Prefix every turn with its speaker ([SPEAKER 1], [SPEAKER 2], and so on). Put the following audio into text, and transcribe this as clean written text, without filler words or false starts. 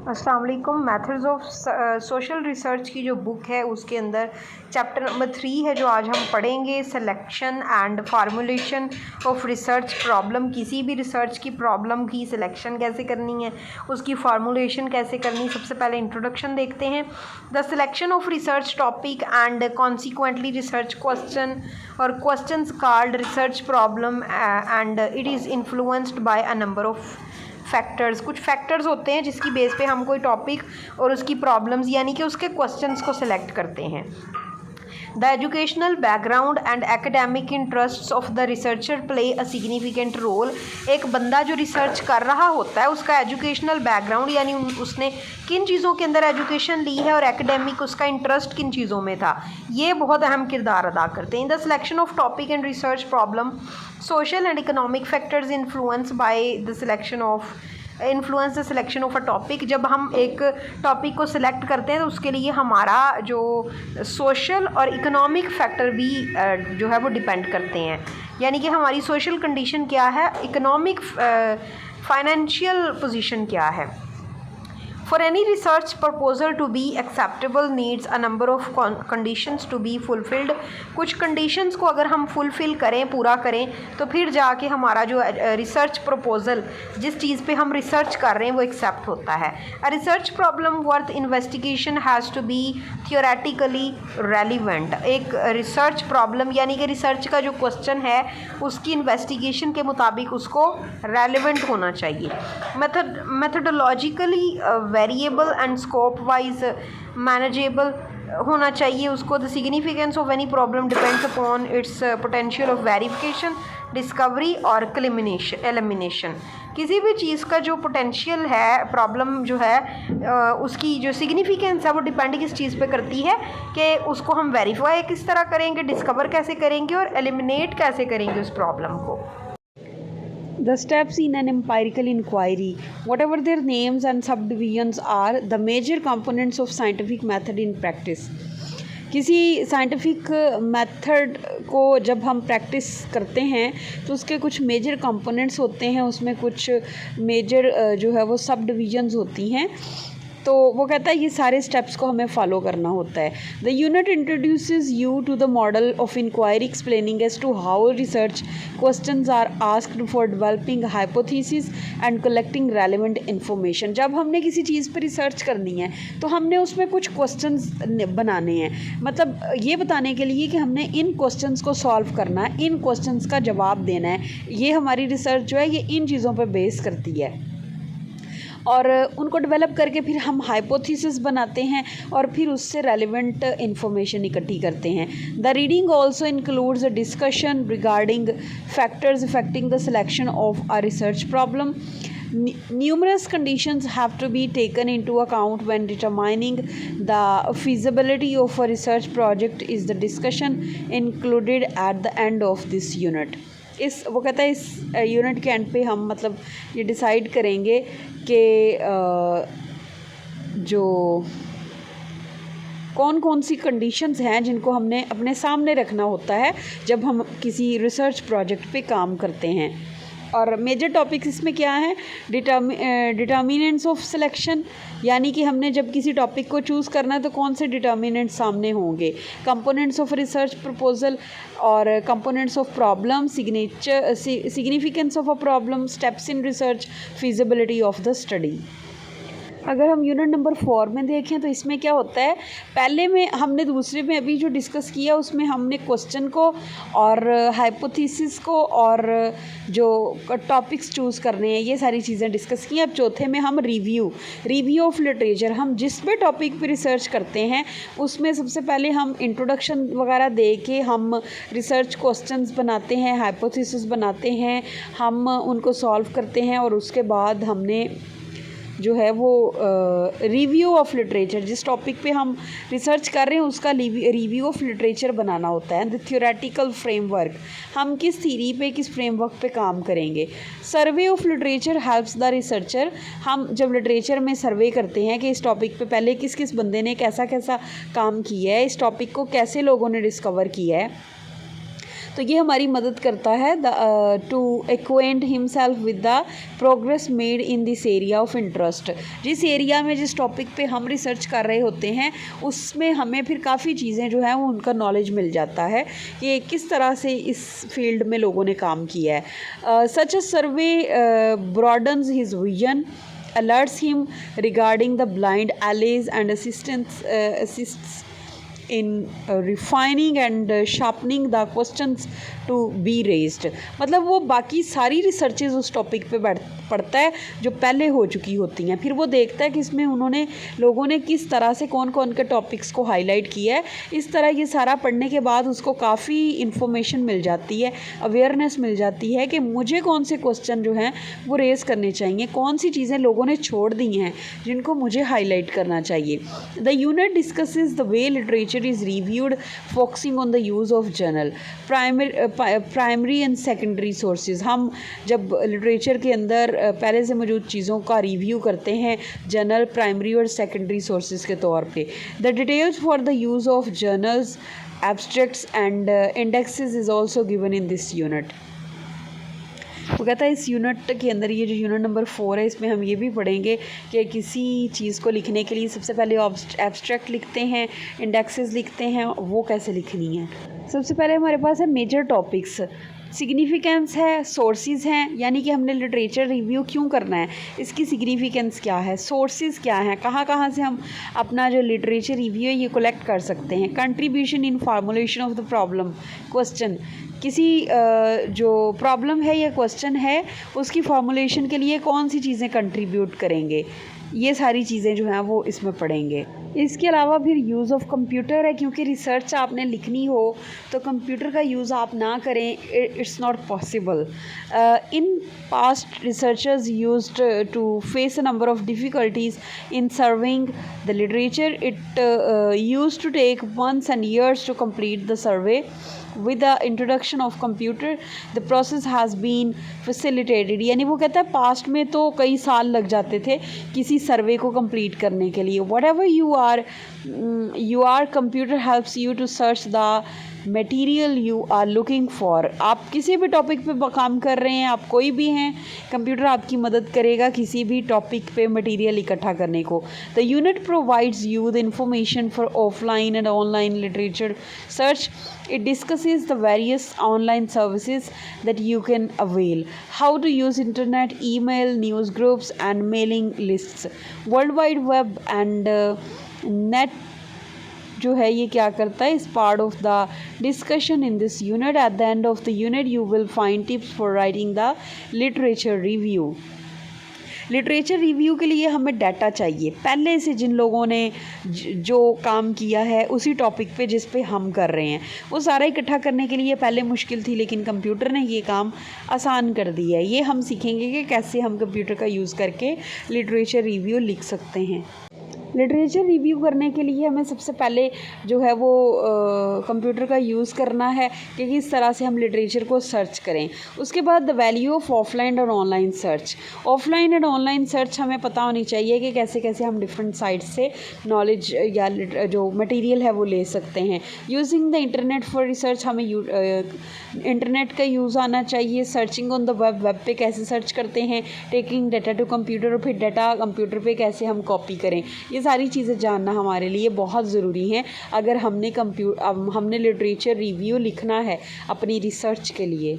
[SPEAKER 1] अस्सलाम वालेकुम। Methods of social research की जो बुक है उसके अंदर चैप्टर नंबर 3 है जो आज हम पढ़ेंगे। Selection and formulation of research problem. किसी भी रिसर्च की प्रॉब्लम की सिलेक्शन कैसे करनी है, उसकी फार्मूलेशन कैसे करनी। सबसे पहले इंट्रोडक्शन देखते हैं। The selection of research topic and consequently research question और questions called research problem and it is influenced by a number of factors. कुछ फैक्टर्स होते हैं जिसकी बेस पे हम कोई टॉपिक और उसकी प्रॉब्लम्स यानी कि उसके क्वेश्चंस को सिलेक्ट करते हैं। The educational background and academic interests of the researcher play a significant role. एक बंदा जो रिसर्च कर रहा होता है उसका एजुकेशनल बैकग्राउंड यानी उसने किन चीज़ों के अंदर एजुकेशन ली है और एकेडमिक उसका इंटरेस्ट किन चीज़ों में था, ये बहुत अहम किरदार अदा करते हैं। In the selection of topic and research problem social and economic factors influence the selection of a topic. जब हम एक टॉपिक को सिलेक्ट करते हैं तो उसके लिए हमारा जो सोशल और इकोनॉमिक फैक्टर भी जो है वो डिपेंड करते हैं। यानी कि हमारी सोशल कंडीशन क्या है, इकोनॉमिक फाइनेंशियल पोजीशन क्या है। For any research proposal to be acceptable needs a number of conditions to be fulfilled। कुछ conditions को अगर हम fulfill करें, पूरा करें, तो फिर जाके हमारा जो research proposal जिस चीज़ पे हम research कर रहे हैं वो accept होता है। A research problem worth investigation has to be theoretically relevant। एक research problem यानी कि research का जो question है उसकी investigation के मुताबिक उसको relevant होना चाहिए। methodologically variable and scope wise manageable होना चाहिए उसको। The significance of any problem depends upon its potential of verification, discovery और एलिमिनेशन। किसी भी चीज़ का जो पोटेंशियल है, प्रॉब्लम जो है उसकी जो सिग्निफिकेंस है वो डिपेंड किस चीज़ पे करती है कि उसको हम वेरीफाई किस तरह करेंगे, डिस्कवर कैसे करेंगे और एलिमिनेट कैसे करेंगे उस प्रॉब्लम को।
[SPEAKER 2] The steps in an empirical inquiry, whatever their names and subdivisions are, the major components of scientific method in practice। किसी साइंटिफिक मेथड को जब हम प्रैक्टिस करते हैं तो उसके कुछ मेजर कंपोनेंट्स होते हैं, उसमें कुछ मेजर जो है वो सब डिविजन्स होती हैं। तो वो कहता है ये सारे स्टेप्स को हमें फॉलो करना होता है। The unit introduces you to the model of inquiry explaining as to how research questions are asked for developing hypothesis and collecting relevant information. जब हमने किसी चीज़ पर रिसर्च करनी है तो हमने उसमें कुछ क्वेश्चंस बनाने हैं, मतलब ये बताने के लिए कि हमने इन क्वेश्चंस को सॉल्व करना है, इन क्वेश्चंस का जवाब देना है। ये हमारी रिसर्च जो है ये इन चीज़ों पर बेस करती है और उनको डेवलप करके फिर हम हाइपोथेसिस बनाते हैं और फिर उससे रेलेवेंट इंफॉर्मेशन इकट्ठी करते हैं। The reading also includes a discussion regarding factors affecting the selection of a research problem. Numerous conditions have to be taken into account when determining the feasibility of a research project is the discussion included at the end of this unit। वो कहता है इस unit के and पे हम मतलब ये decide करेंगे कि जो कौन कौन सी कंडीशंस हैं जिनको हमने अपने सामने रखना होता है जब हम किसी रिसर्च प्रोजेक्ट पे काम करते हैं। और मेजर टॉपिक्स इसमें क्या है, डिटर्मिनेंट्स ऑफ सिलेक्शन, यानी कि हमने जब किसी टॉपिक को चूज़ करना है तो कौन से डिटर्मिनेंट्स सामने होंगे। कंपोनेंट्स ऑफ रिसर्च प्रपोजल और components of problem, significance of a problem, steps in research, feasibility of the study. अगर हम यूनिट नंबर 4 में देखें तो इसमें क्या होता है, पहले में हमने दूसरे में अभी जो डिस्कस किया उसमें हमने क्वेश्चन को और हाइपोथेसिस को और जो टॉपिक्स चूज़ करने हैं ये सारी चीज़ें डिस्कस की। अब चौथे में हम रिव्यू ऑफ लिटरेचर, हम जिस भी टॉपिक पे रिसर्च करते हैं उसमें सबसे पहले हम इंट्रोडक्शन वगैरह दे के हम रिसर्च क्वेश्चंस बनाते हैं, हाइपोथेसिस बनाते हैं, हम उनको सॉल्व करते हैं और उसके बाद हमने जो है वो रिव्यू ऑफ लिटरेचर, जिस टॉपिक पे हम रिसर्च कर रहे हैं उसका रिव्यू ऑफ लिटरेचर बनाना होता है। द थ्योरेटिकल फ्रेमवर्क, हम किस थीरी पे किस फ्रेमवर्क पे काम करेंगे। Survey of literature helps the researcher, हम जब लिटरेचर में सर्वे करते हैं कि इस टॉपिक पे पहले किस किस बंदे ने कैसा कैसा काम किया है, इस टॉपिक को कैसे लोगों ने डिस्कवर किया है, तो ये हमारी मदद करता है to acquaint himself with the progress made in this area of interest. जिस एरिया में जिस टॉपिक पे हम रिसर्च कर रहे होते हैं उसमें हमें फिर काफ़ी चीज़ें जो हैं वो उनका नॉलेज मिल जाता है कि किस तरह से इस फील्ड में लोगों ने काम किया है। Such a survey broadens his vision, alerts him regarding the blind alleys and assists in refining and sharpening the questions to be raised। मतलब वो बाकी सारी रिसर्चेज उस टॉपिक पे पढ़ता है जो पहले हो चुकी होती हैं, फिर वो देखता है कि इसमें उन्होंने लोगों ने किस तरह से कौन कौन के टॉपिक्स को हाईलाइट किया है। इस तरह ये सारा पढ़ने के बाद उसको काफ़ी इन्फॉर्मेशन मिल जाती है, अवेयरनेस मिल जाती है कि मुझे कौन से क्वेश्चन जो हैं वो रेज़ करने चाहिए, कौन सी चीज़ें लोगों ने छोड़ दी हैं जिनको मुझे हाईलाइट करना चाहिए। The unit discusses the way literature is reviewed, focusing on the use of journal, primary and secondary sources. हम जब लिटरेचर के अंदर पहले से मौजूद चीज़ों का रिव्यू करते हैं जर्नल, प्राइमरी और सेकेंडरी सोर्सेज के तौर पे। The details for the use of journals, abstracts and indexes is also given in this unit. वो कहता है इस यूनिट के अंदर, ये जो यूनिट नंबर 4 है, इसमें हम ये भी पढ़ेंगे कि किसी चीज़ को लिखने के लिए सबसे पहले एब्स्ट्रैक्ट लिखते हैं, इंडेक्सेस लिखते हैं, वो कैसे लिखनी है। सबसे पहले हमारे पास है मेजर टॉपिक्स, सिग्निफिकेंस है, सोर्सेज हैं, यानी कि हमने लिटरेचर रिव्यू क्यों करना है, इसकी सिग्निफिकेंस क्या है, सोर्सेज क्या हैं, कहाँ कहाँ से हम अपना जो लिटरेचर रिव्यू है ये कलेक्ट कर सकते हैं। Contribution in formulation of the problem, question, किसी जो प्रॉब्लम है या क्वेश्चन है उसकी फॉर्मुलेशन के लिए कौन सी चीज़ें कंट्रीब्यूट करेंगे, ये सारी चीज़ें जो हैं वो इसमें पढ़ेंगे। इसके अलावा फिर यूज़ ऑफ कंप्यूटर है, क्योंकि रिसर्च आपने लिखनी हो तो कंप्यूटर का यूज़ आप ना करें, it's not possible. In past researchers used to face a number of difficulties in serving the literature, it used to take months and years to complete the survey. With the introduction of computer, the process has been facilitated। यानी वो कहता है past में तो कई साल लग जाते थे किसी सर्वे को कंप्लीट करने के लिए। whatever you are computer helps you to search the material you are looking for. आप किसी भी टॉपिक पे काम कर रहे हैं, आप कोई भी हैं, कंप्यूटर आपकी मदद करेगा किसी भी टॉपिक पे मटेरियल इकट्ठा करने को। The unit provides you the information for offline and online literature search. It discusses the various online services that you can avail, how to use internet, email, news groups and mailing lists, World Wide Web and net जो है ये क्या करता है, इस part of the discussion in this unit. At the end of the unit you will find tips for writing the literature review. Literature review के लिए हमें डाटा चाहिए पहले से, जिन लोगों ने जो काम किया है उसी टॉपिक पे जिस पे हम कर रहे हैं, वो सारा इकट्ठा करने के लिए पहले मुश्किल थी, लेकिन कंप्यूटर ने ये काम आसान कर दिया है। ये हम सीखेंगे कि कैसे हम कंप्यूटर का यूज़ करके लिटरेचर रिव्यू लिख सकते हैं। लिटरेचर रिव्यू करने के लिए हमें सबसे पहले जो है वो कंप्यूटर का यूज़ करना है कि किस तरह से हम लिटरेचर को सर्च करें। उसके बाद द वैल्यू ऑफ ऑफलाइन और online search. Offline and online search हमें पता होनी चाहिए कि कैसे कैसे हम डिफरेंट साइट्स से नॉलेज या जो मटेरियल है वो ले सकते हैं। Using the internet for research, हमें इंटरनेट का यूज़ आना चाहिए। Searching on the web, web पे कैसे सर्च करते हैं। टेकिंग डाटा टू कंप्यूटर, और फिर डाटा कंप्यूटर पे कैसे हम कॉपी करें। ये सारी चीज़ें जानना हमारे लिए बहुत ज़रूरी हैं अगर हमने लिटरेचर रिव्यू लिखना है अपनी रिसर्च के लिए।